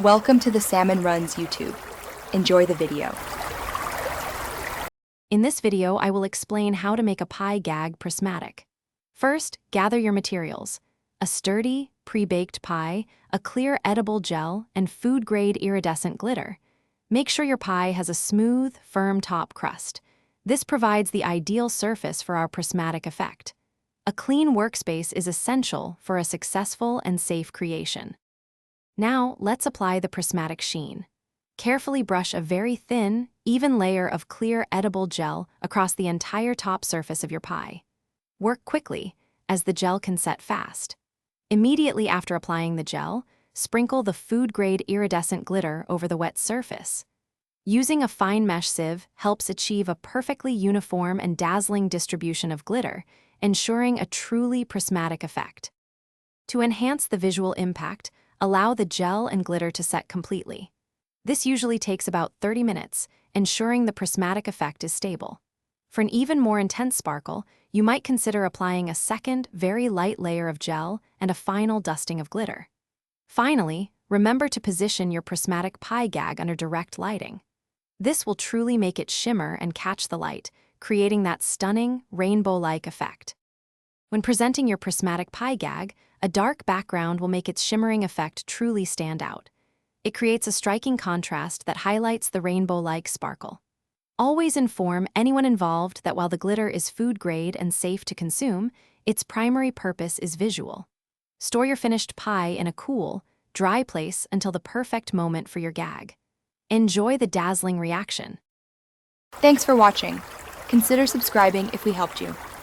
Welcome to the Salmon Runs YouTube. Enjoy the video. In this video, I will explain how to make a pie gag prismatic. First, gather your materials: a sturdy, pre-baked pie, a clear edible gel, and food-grade iridescent glitter. Make sure your pie has a smooth, firm top crust. This provides the ideal surface for our prismatic effect. A clean workspace is essential for a successful and safe creation. Now, let's apply the prismatic sheen. Carefully brush a very thin, even layer of clear edible gel across the entire top surface of your pie. Work quickly, as the gel can set fast. Immediately after applying the gel, sprinkle the food-grade iridescent glitter over the wet surface. Using a fine mesh sieve helps achieve a perfectly uniform and dazzling distribution of glitter, ensuring a truly prismatic effect. To enhance the visual impact, allow the gel and glitter to set completely. This usually takes about 30 minutes, ensuring the prismatic effect is stable. For an even more intense sparkle, you might consider applying a second, very light layer of gel and a final dusting of glitter. Finally, remember to position your prismatic pie gag under direct lighting. This will truly make it shimmer and catch the light, creating that stunning, rainbow-like effect. When presenting your prismatic pie gag, a dark background will make its shimmering effect truly stand out. It creates a striking contrast that highlights the rainbow-like sparkle. Always inform anyone involved that while the glitter is food-grade and safe to consume, its primary purpose is visual. Store your finished pie in a cool, dry place until the perfect moment for your gag. Enjoy the dazzling reaction. Thanks for watching. Consider subscribing if we helped you.